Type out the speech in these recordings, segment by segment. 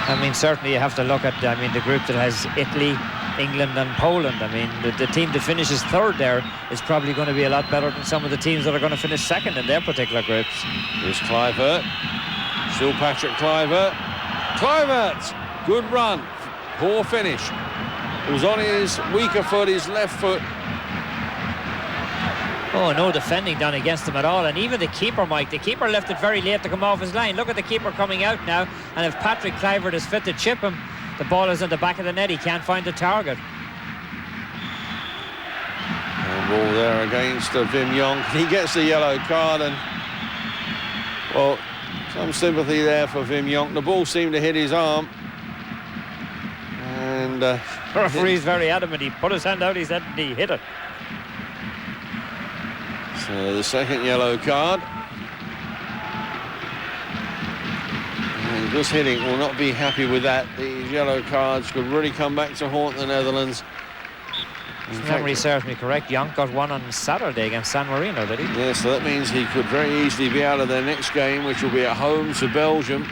I mean, certainly you have to look at, I mean, the group that has Italy, England and Poland. I mean, the team that finishes third there is probably going to be a lot better than some of the teams that are going to finish second in their particular groups. Here's Kluivert. Still Patrick Kluivert. Kluivert! Good run. Poor finish. It was on his weaker foot, his left foot. Oh, no defending done against him at all. And even the keeper, Mike, the keeper left it very late to come off his line. Look at the keeper coming out now. And if Patrick Kluivert is fit to chip him, the ball is in the back of the net. He can't find the target. And ball there against Wim Jonk. He gets the yellow card, and well, some sympathy there for Wim Jonk. The ball seemed to hit his arm, and the referee's very adamant. He put his hand out, he said, and he hit it. So the second yellow card. And just hitting will not be happy with that. These yellow cards could really come back to haunt the Netherlands. If memory serves me correct, Jonk got one on Saturday against San Marino, did he? Yeah, so that means he could very easily be out of their next game, which will be at home to Belgium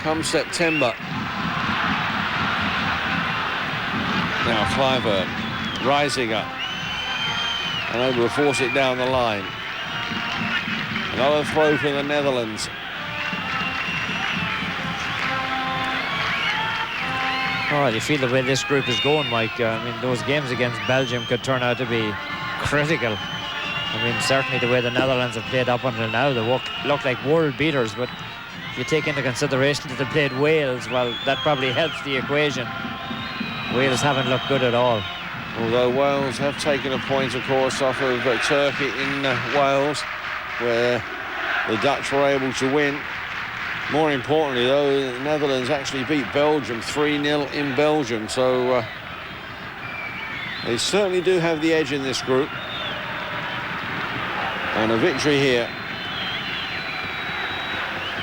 come September. Now Kluivert rising up and able to force it down the line. Another throw for the Netherlands. Oh, you feel the way this group is going, Mike. I mean, those games against Belgium could turn out to be critical. I mean, certainly the way the Netherlands have played up until now, they look like world beaters, but if you take into consideration that they played Wales, well, that probably helps the equation. Wales haven't looked good at all. Although Wales have taken a point, of course, off of Turkey in Wales, where the Dutch were able to win. More importantly, though, the Netherlands actually beat Belgium 3-0 in Belgium, so they certainly do have the edge in this group. And a victory here.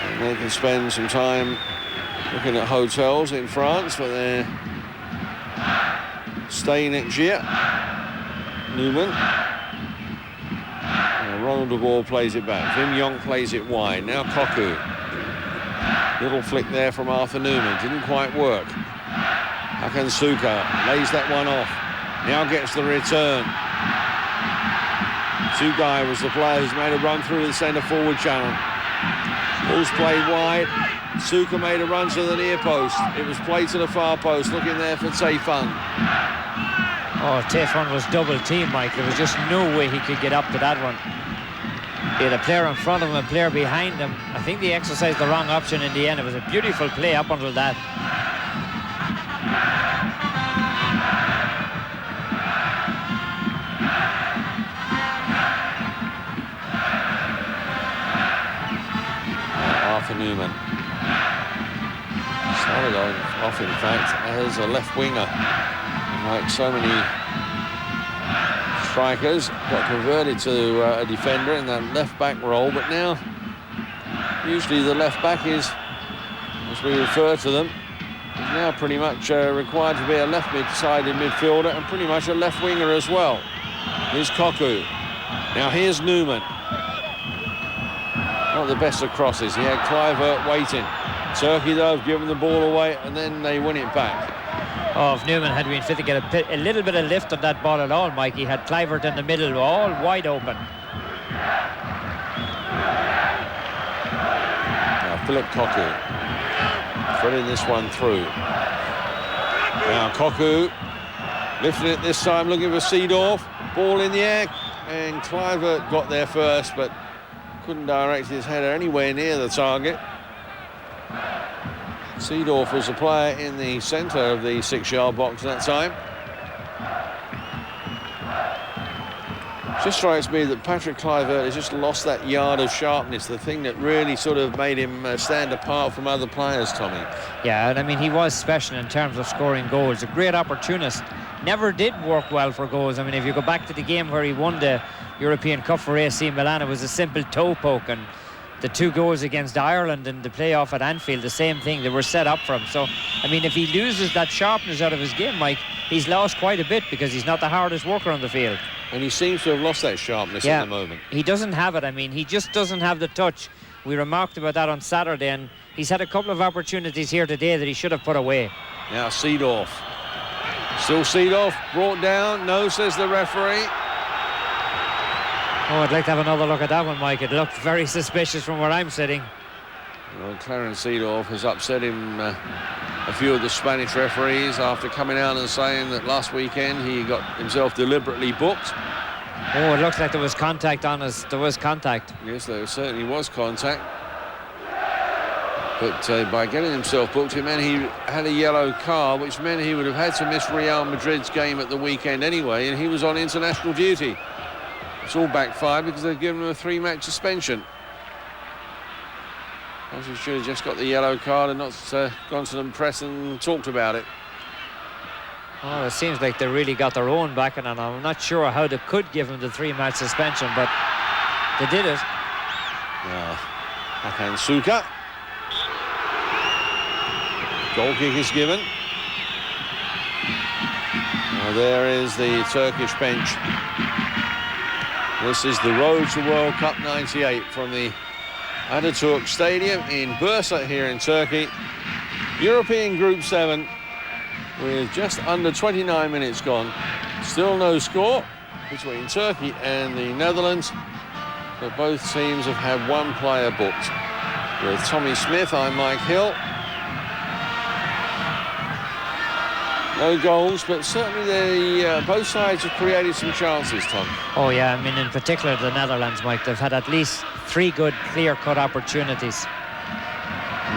And they can spend some time looking at hotels in France for their stay next year. Newman. And Ronald de Boer plays it back. Wim Jonk plays it wide. Now Koku. Little flick there from Arthur Newman. Didn't quite work. Hakan Suka lays that one off. Now gets the return. Sugai was the player who's made a run through the centre forward channel. Ball's played wide. Suka made a run to the near post. It was played to the far post. Looking there for Taifun. Oh, Taifun was double teamed, Mike. There was just no way he could get up to that one. He had a player in front of him, a player behind him. I think they exercised the wrong option in the end. It was a beautiful play up until that. Arthur Newman started off, in fact, as a left winger. Like so many strikers, got converted to a defender in that left-back role, but now usually the left-back is, as we refer to them, is now pretty much required to be a left-sided midfielder and pretty much a left winger as well. Here's Koku. Now here's Newman. Not the best of crosses. He had Kluivert waiting. Turkey, though, have given the ball away and then they win it back. Oh, if Newman had been fit to get a little bit of lift on that ball at all, Mike, he had Kluivert in the middle, all wide open. Now Philip Koku threading this one through. Now Koku lifting it this time, looking for Seedorf. Ball in the air, and Kluivert got there first, but couldn't direct his header anywhere near the target. Seedorf was a player in the centre of the 6-yard box that time. Just strikes me that Patrick Kluivert has just lost that yard of sharpness, the thing that really sort of made him stand apart from other players, Tommy. Yeah, and I mean, he was special in terms of scoring goals. A great opportunist. Never did work well for goals. I mean, if you go back to the game where he won the European Cup for AC Milan, it was a simple toe poke, and the 2 goals against Ireland in the playoff at Anfield, the same thing. They were set up for him. So, I mean, if he loses that sharpness out of his game, Mike, he's lost quite a bit because he's not the hardest worker on the field. And he seems to have lost that sharpness at the moment. He doesn't have it. I mean, he just doesn't have the touch. We remarked about that on Saturday, and he's had a couple of opportunities here today that he should have put away. Now Seedorf. Still Seedorf, brought down. No, says the referee. Oh, I'd like to have another look at that one, Mike. It looked very suspicious from where I'm sitting. Well, Clarence Seedorf has upset him, a few of the Spanish referees, after coming out and saying that last weekend he got himself deliberately booked. Oh, it looks like there was contact on us. There was contact. Yes, there certainly was contact. But by getting himself booked, it meant he had a yellow card, which meant he would have had to miss Real Madrid's game at the weekend anyway, and he was on international duty. It's all backfired because they've given him a 3-match suspension. He should have just got the yellow card and not gone to the press and talked about it. Oh, it seems like they really got their own back, and I'm not sure how they could give him the 3-match suspension, but they did it. Hakan Suka. Goal kick is given. Now there is the Turkish bench. This is the road to World Cup 98 from the Ataturk Stadium in Bursa here in Turkey. European Group 7 with just under 29 minutes gone. Still no score between Turkey and the Netherlands, but both teams have had one player booked. With Tommy Smith, I'm Mike Hill. No goals, but certainly both sides have created some chances, Tom. Oh, yeah, I mean, in particular the Netherlands, Mike, they've had at least 3 good clear-cut opportunities.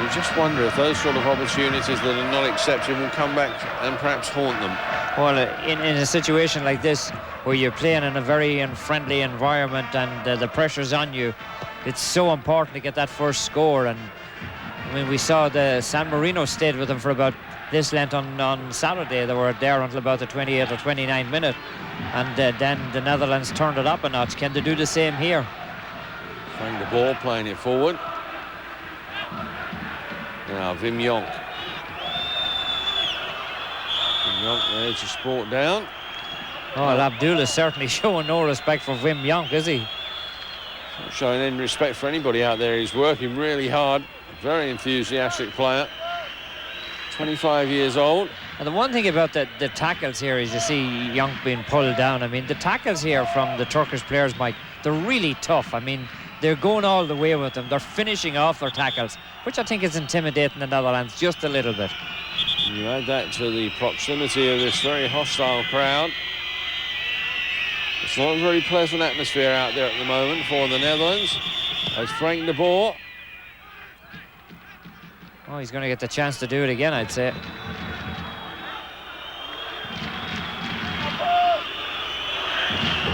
You just wonder if those sort of opportunities that are not accepted will come back and perhaps haunt them. Well, in a situation like this, where you're playing in a very unfriendly environment and the pressure's on you, it's so important to get that first score. And I mean, we saw the San Marino stayed with them for about this length on Saturday. They were there until about the 28th or 29th minute, and then the Netherlands turned it up a notch. Can they do the same here? Frank de Boer playing it forward. Now Wim Jonk. Wim Jonk there to sport down. Oh, well, Abdullah's certainly showing no respect for Wim Jonk, is he? Not showing any respect for anybody out there. He's working really hard. Very enthusiastic player. 25 years old. And the one thing about the tackles here is you see Jonk being pulled down. I mean, the tackles here from the Turkish players, Mike, they're really tough. I mean, they're going all the way with them. They're finishing off their tackles, which I think is intimidating the Netherlands just a little bit. You add that to the proximity of this very hostile crowd. It's not a very pleasant atmosphere out there at the moment for the Netherlands. As Frank de Boer. Oh, he's going to get the chance to do it again, I'd say.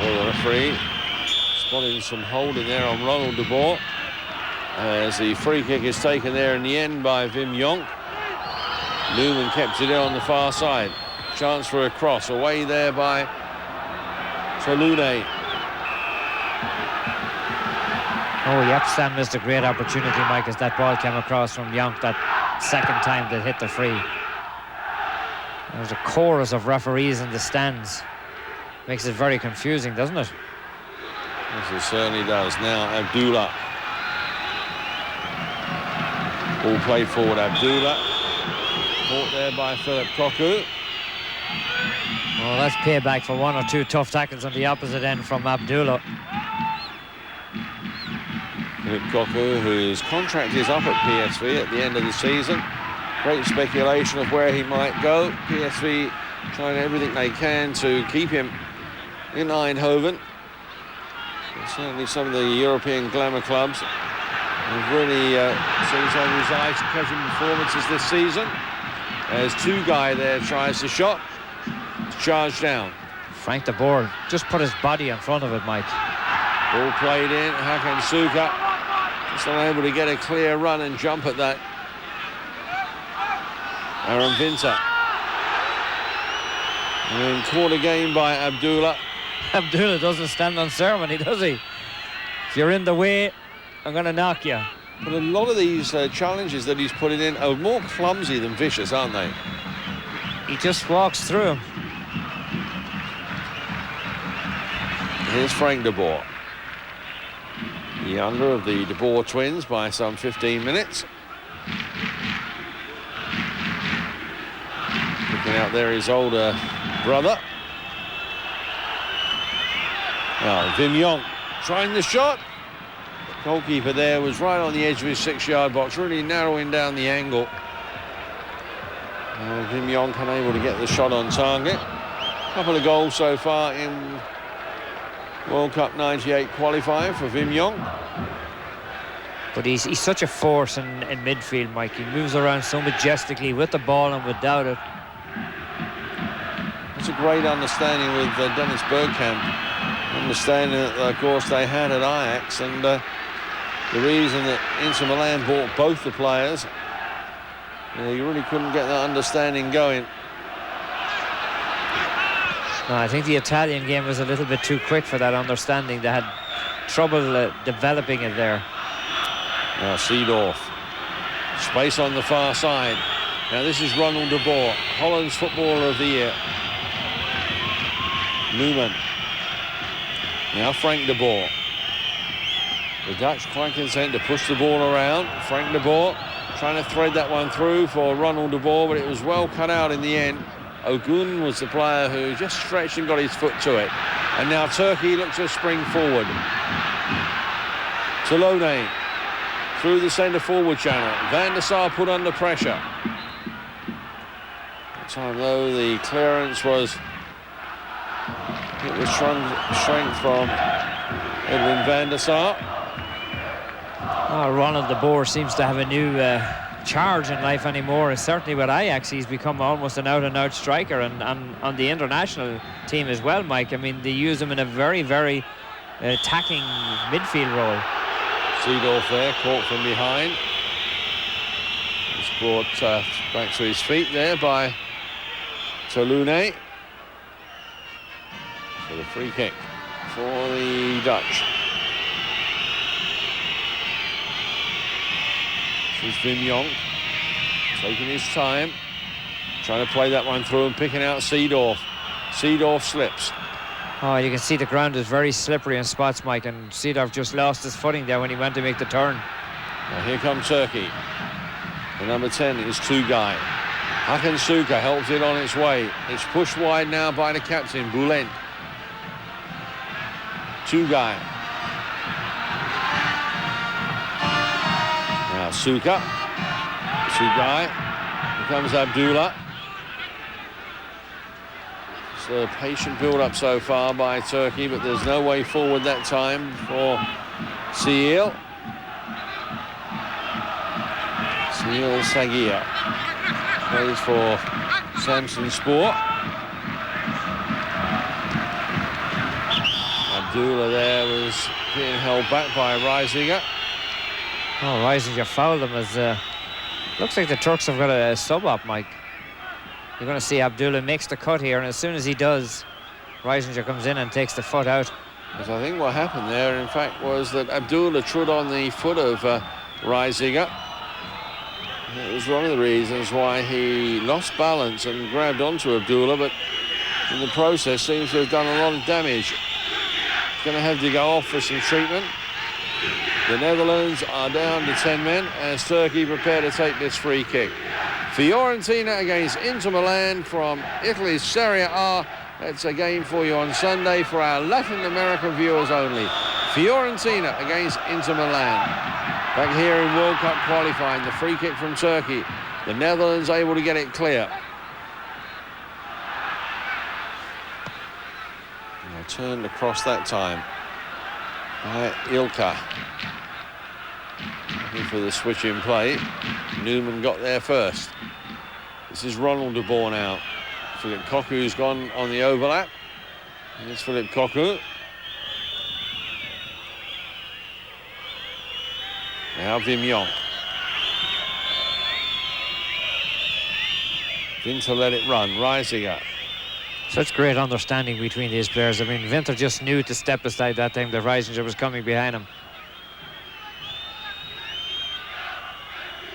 The referee spotting some holding there on Ronald de Boer, as the free kick is taken there in the end by Wim Jonk. Newman kept it in on the far side. Chance for a cross away there by Tolune. Oh, Yapstam missed a great opportunity, Mike, as that ball came across from Jonk that second time that hit the free. There's a chorus of referees in the stands. Makes it very confusing, doesn't it? Yes, it certainly does. Now Abdullah. Ball played forward, Abdullah. Caught there by Philip Koku. Well, that's payback for 1 or 2 tough tackles on the opposite end from Abdullah. Philip Koku, whose contract is up at PSV at the end of the season. Great speculation of where he might go. PSV trying everything they can to keep him in Eindhoven. And certainly some of the European glamour clubs have really seen some of his eye-catching performances this season. As Tugay there tries the shot. It's charged down. Frank de Boer just put his body in front of it, Mike. Ball played in. Hakan Suka just unable to get a clear run and jump at that. Aaron Vinter. And caught again by Abdullah. Abdullah doesn't stand on ceremony, does he? If you're in the way, I'm going to knock you. But a lot of these challenges that he's putting in are more clumsy than vicious, aren't they? He just walks through him. Here's Frank de Boer. The younger of the de Boer twins by some 15 minutes. Picking out there his older brother. Now, Vim Yonk trying the shot. The goalkeeper there was right on the edge of his 6-yard box, really narrowing down the angle. Vim Yonk unable to get the shot on target. A couple of goals so far in World Cup 98 qualifying for Vim Yonk. But he's such a force in midfield, Mike. He moves around so majestically with the ball and without it. It's a great understanding with Dennis Bergkamp. Understanding that, of course, they had at Ajax, and the reason that Inter Milan bought both the players, you really couldn't get that understanding going. No, I think the Italian game was a little bit too quick for that understanding. They had trouble developing it there. Now Seedorf, space on the far side. Now this is Ronald de Boer, Holland's Footballer of the Year. Newman. Now Frank de Boer. The Dutch quite content to push the ball around. Frank de Boer trying to thread that one through for Ronald de Boer, but it was well cut out in the end. Ogun was the player who just stretched and got his foot to it. And now Turkey looks to spring forward. Talone through the centre forward channel. Van der Sar put under pressure. That time though the clearance was strength from Edwin van der Sar. Oh, Ronald de Boer seems to have a new charge in life anymore. Certainly with Ajax, he's become almost an out-and-out striker, and on the international team as well, Mike. I mean, they use him in a very, very attacking midfield role. Seedorf there, caught from behind. He's brought back to his feet there by Talone. So the free kick for the Dutch. This is Vim Yonk, taking his time, trying to play that one through and picking out Seedorf. Seedorf slips. Oh, you can see the ground is very slippery in spots, Mike, and Seedorf just lost his footing there when he went to make the turn. Now here comes Turkey. The number 10 is Tugay. Hakan Suka helps it on its way. It's pushed wide now by the captain, Bülent. Tugay. Now Suka. Tugay. Here comes Abdullah. It's a patient build-up so far by Turkey, but there's no way forward that time for Seal. Seal Sagia plays for Samsun Spor. Abdullah there was being held back by Reisinger. Oh, Reisinger fouled him as looks like the Turks have got a sub up, Mike. You're going to see Abdullah makes the cut here, and as soon as he does, Reisinger comes in and takes the foot out. Because I think what happened there, in fact, was that Abdullah trod on the foot of Reisinger. It was one of the reasons why he lost balance and grabbed onto Abdullah, but in the process seems to have done a lot of damage. Going to have to go off for some treatment. The Netherlands are down to 10 men as Turkey prepare to take this free kick. Fiorentina against Inter Milan from Italy's Serie A. That's a game for you on Sunday for our Latin American viewers only. Fiorentina against Inter Milan. Back here in World Cup qualifying, the free kick from Turkey. The Netherlands able to get it clear. Now turned across that time by Ilka. Looking for the switch in play. Newman got there first. This is Ronald de Boer now. Philip Koku's gone on the overlap. Here's Philip Koku. Now Vim Yonk. Winter let it run. Reisinger. Such great understanding between these players. I mean, Winter just knew to step aside that time that Reisinger was coming behind him.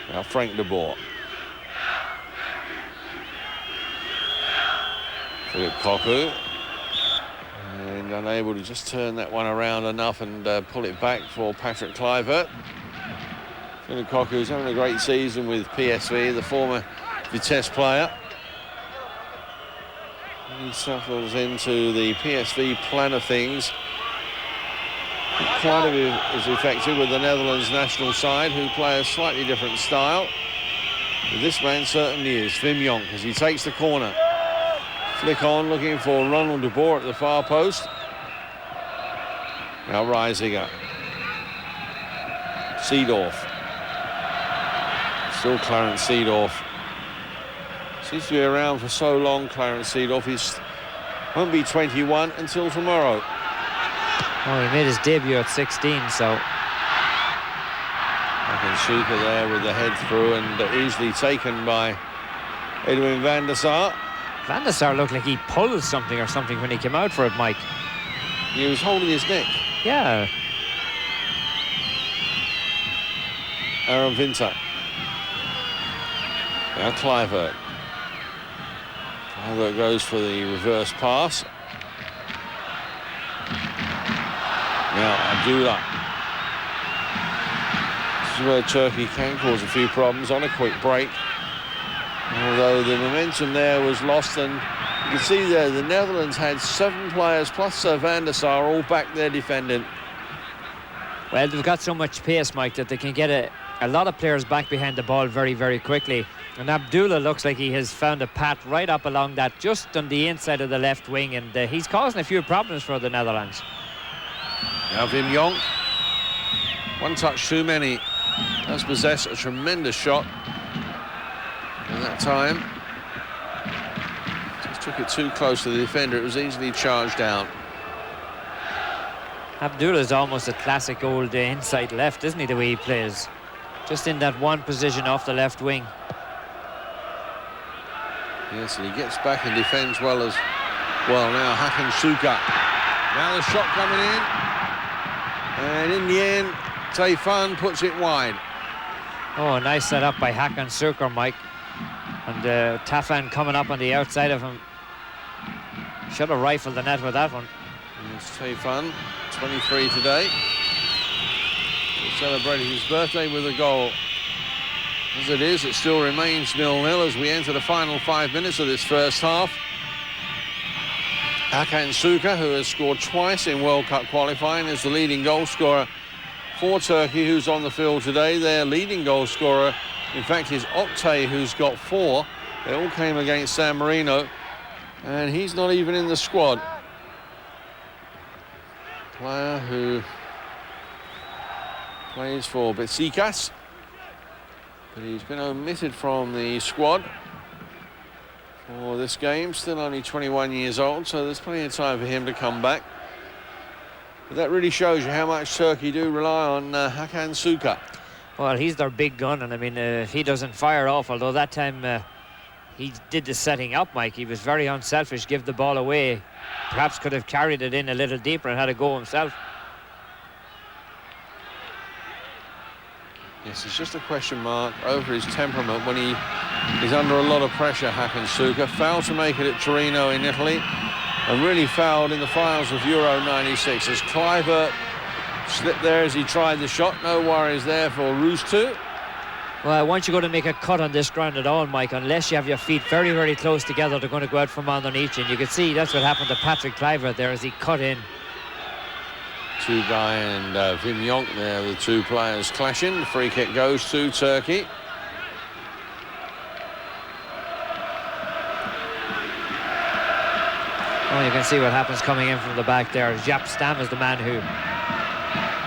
Now Frank de Boer. Philip Koku. And unable to just turn that one around enough and pull it back for Patrick Kluivert. Philip Koku is having a great season with PSV, the former Vitesse player. He settles into the PSV plan of things. Quite a bit is effective with the Netherlands national side, who play a slightly different style. But this man certainly is. Wim Jonk as he takes the corner. Flick on, looking for Ronald de Boer at the far post. Now Reisiger. Seedorf. Still Clarence Seedorf. Seems to be around for so long, Clarence Seedorf. He won't be 21 until tomorrow. Oh, he made his debut at 16, so... Suker there with the head through and easily taken by Edwin van der Sar. Van der Sar looked like he pulled something or something when he came out for it, Mike. He was holding his neck. Yeah. Aaron Winter. Now Kluivert. Kluivert goes for the reverse pass. Now Abdullah. This is where Turkey can cause a few problems on a quick break. Although the momentum there was lost, and you can see there the Netherlands had 7 players plus Van der Sar all back there defending. Well, they've got so much pace, Mike, that they can get a lot of players back behind the ball very, very quickly. And Abdullah looks like he has found a path right up along that, just on the inside of the left wing, and he's causing a few problems for the Netherlands. Now Wim Jonk. One touch too many. Does possess a tremendous shot. At that time, just took it too close to the defender. It was easily charged down. Abdullah's almost a classic old inside left, isn't he, the way he plays? Just in that one position off the left wing. Yes, and he gets back and defends well as well. Now Hakan Suka. Now the shot coming in. And in the end, Taifun puts it wide. Oh, a nice setup by Hakan Suka, Mike. And Tafan coming up on the outside of him. Should have rifled the net with that one. And it's Taifun, 23 today. He's celebrating his birthday with a goal. As it is, it still remains 0-0 as we enter the final 5 minutes of this first half. Hakan Suka, who has scored twice in World Cup qualifying, is the leading goal scorer for Turkey, who's on the field today. Their leading goal scorer, in fact, is Oktay, who's got 4. They all came against San Marino, and he's not even in the squad. Player who plays for Besiktas, but he's been omitted from the squad for this game. Still only 21 years old, so there's plenty of time for him to come back. But that really shows you how much Turkey do rely on Hakan Suka. Well, he's their big gun, and I mean, if he doesn't fire off, although that time he did the setting up, Mike, he was very unselfish, give the ball away. Perhaps could have carried it in a little deeper and had a go himself. Yes, it's just a question mark over his temperament when he is under a lot of pressure, Hakan Suka. Failed to make it at Torino in Italy, and really fouled in the finals of Euro 96 as Kluivert slipped there as he tried the shot. No worries there for Roos-too. Well, once you go to make a cut on this ground at all, Mike, unless you have your feet very, very close together, they're going to go out from underneath you. And you can see that's what happened to Patrick Kluivert there as he cut in. Tugay and Wim Jonk there, the two players clashing. The free kick goes to Turkey. Oh, you can see what happens coming in from the back there. Jaap Stam is the man who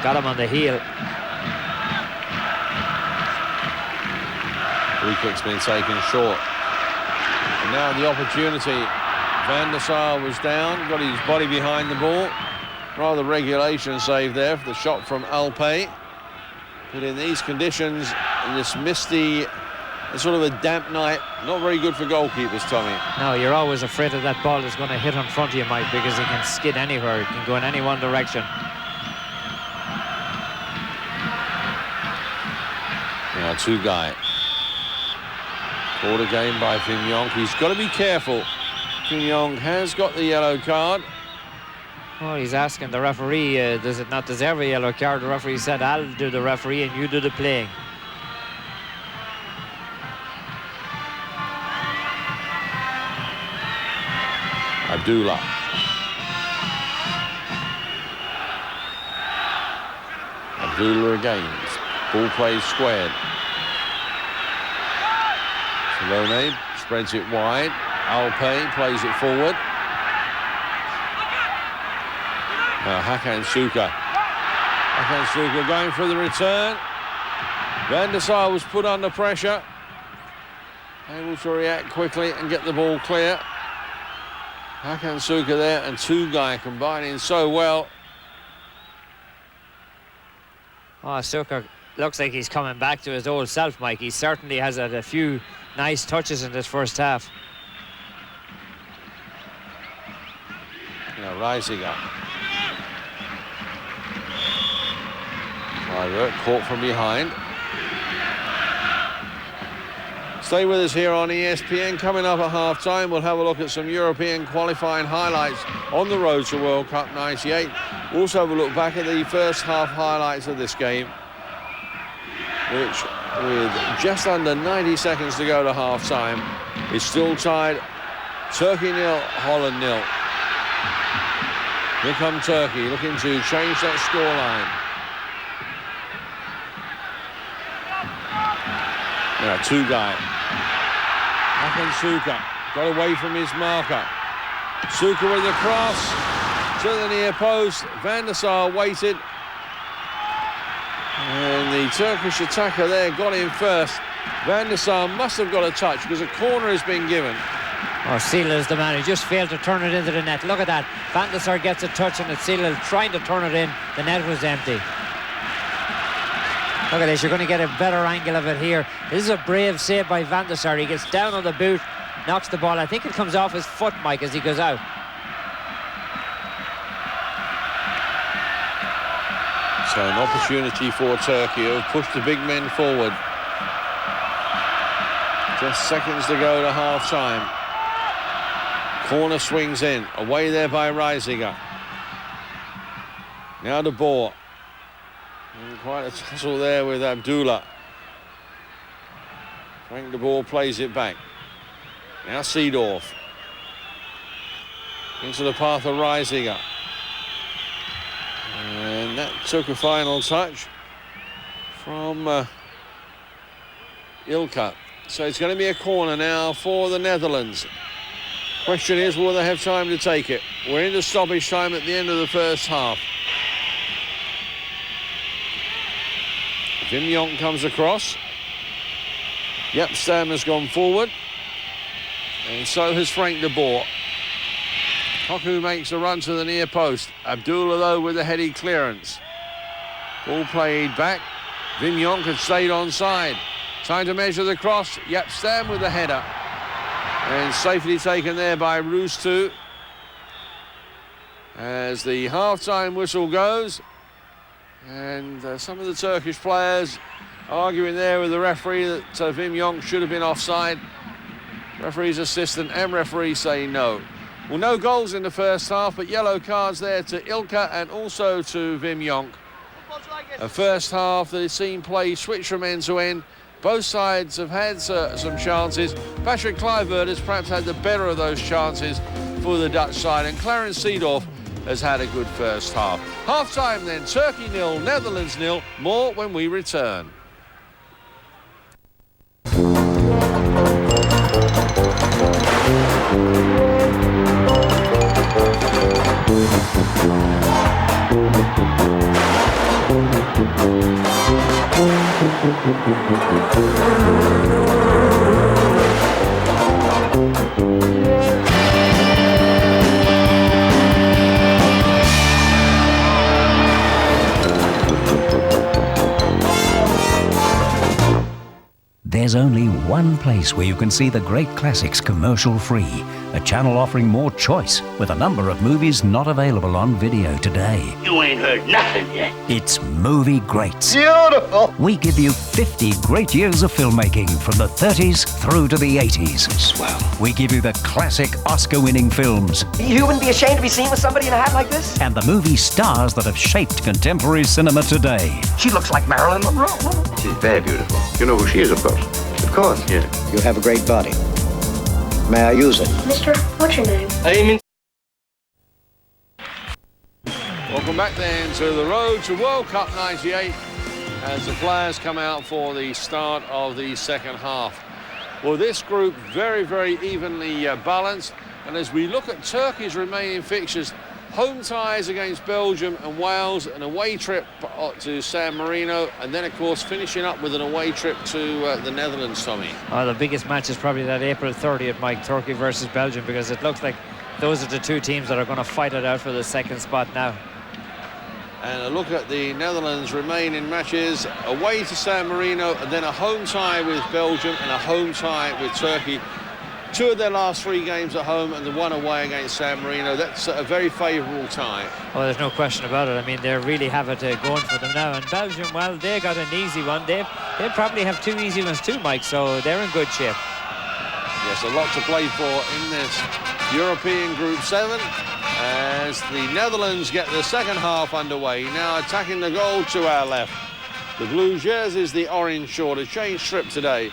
got him on the heel. Free kick's been taken short. And now the opportunity. Van der Sar was down, got his body behind the ball. Rather regulation save there for the shot from Alpay. But in these conditions, in this misty, sort of a damp night, not very good for goalkeepers, Tommy. No, you're always afraid that that ball is going to hit in front of you, Mike, because it can skid anywhere. It can go in any one direction. Now Tugay. Caught again by Wim Jonk. He's got to be careful. Wim Jonk has got the yellow card. Well, he's asking the referee, does it not deserve a yellow card? The referee said, I'll do the referee and you do the playing. Abdullah. Abdullah again. Ball plays squared. Salone spreads it wide. Alpay plays it forward. Now Hakan Suka. Hakan Suka going for the return. Van der Sar was put under pressure. Able to react quickly and get the ball clear. Hakan Suka there and Tugai combining so well. Oh, Suka looks like he's coming back to his old self, Mike. He certainly has had a few nice touches in this first half. Now rising up. Clivert caught from behind. Stay with us here on ESPN. Coming up at half-time, we'll have a look at some European qualifying highlights on the road to World Cup 98. We'll also have a look back at the first half highlights of this game, which, with just under 90 seconds to go to half-time, is still tied. Turkey 0, Holland 0. Here come Turkey, looking to change that scoreline. Now, Tugai. Hakan Suka got away from his marker. Suka with the cross to the near post. Van der Sar waited. And the Turkish attacker there got in first. Van der Sar must have got a touch because a corner has been given. Oh, Seelil's the man. He just failed to turn it into the net. Look at that. Van der Sar gets a touch and it's Seelil trying to turn it in. The net was empty. Look at this. You're going to get a better angle of it here. This is a brave save by Van der Sar. He gets down on the boot, knocks the ball. I think it comes off his foot, Mike, as he goes out. So an opportunity for Turkey who have pushed the big men forward. Just seconds to go to half-time. Corner swings in. Away there by Reisiger. Now De Boer. And quite a tussle there with Abdullah. Frank De Boer plays it back. Now Seedorf. Into the path of Reisiger. And that took a final touch from Ilka. So it's going to be a corner now for the Netherlands. Question is, will they have time to take it? We're into stoppage time at the end of the first half. Wim Jonk comes across. Yep, Stam has gone forward. And so has Frank De Boer. Koku makes a run to the near post. Abdullah, though, with a heady clearance. Ball played back. Wim Jonk had stayed onside. Time to measure the cross. Yep, Stam with the header. And safely taken there by Rustu. As the half-time whistle goes. And some of the Turkish players arguing there with the referee that Wim Jonk should have been offside. Referee's assistant and referee say no. Well, no goals in the first half, but yellow cards there to Ilka and also to Wim Jonk. A first half that has seen play switch from end to end. Both sides have had some chances. Patrick Kluivert has perhaps had the better of those chances for the Dutch side, and Clarence Seedorf has had a good first half. Half-time then, Turkey 0, Netherlands 0. More when we return. There's only one place where you can see the great classics commercial-free, a channel offering more choice with a number of movies not available on video today. You ain't heard nothing yet. It's Movie Greats. Beautiful. We give you 50 great years of filmmaking from the 30s through to the 80s. Swell. We give you the classic Oscar-winning films You wouldn't be ashamed to be seen with somebody in a hat like this? and the movie stars that have shaped contemporary cinema today. She looks like Marilyn Monroe. She's very beautiful. You know who she is, of course. Of course. Yeah. You have a great body. May I use it? Mister, what's your name? I mean Welcome back then to the road to World Cup 98 as the players come out for the start of the second half. Well, this group very, very evenly balanced, and as we look at Turkey's remaining fixtures, home ties against Belgium and Wales, an away trip to San Marino, and then, of course, finishing up with an away trip to the Netherlands, Tommy. Oh, the biggest match is probably that April 30th, Mike, Turkey versus Belgium, because it looks like those are the two teams that are going to fight it out for the second spot now. And a look at the Netherlands' remaining matches, away to San Marino, and then a home tie with Belgium and a home tie with Turkey. 2 of their last 3 games at home and the 1 away against San Marino. That's a very favourable tie. Oh, there's no question about it. I mean, they really have it going for them now. And Belgium, well, they got an easy one. They probably have 2 easy ones too, Mike, so they're in good shape. Yes, a lot to play for in this European Group 7 as the Netherlands get the second half underway. Now attacking the goal to our left. The blue jerseys, the orange short. A change trip today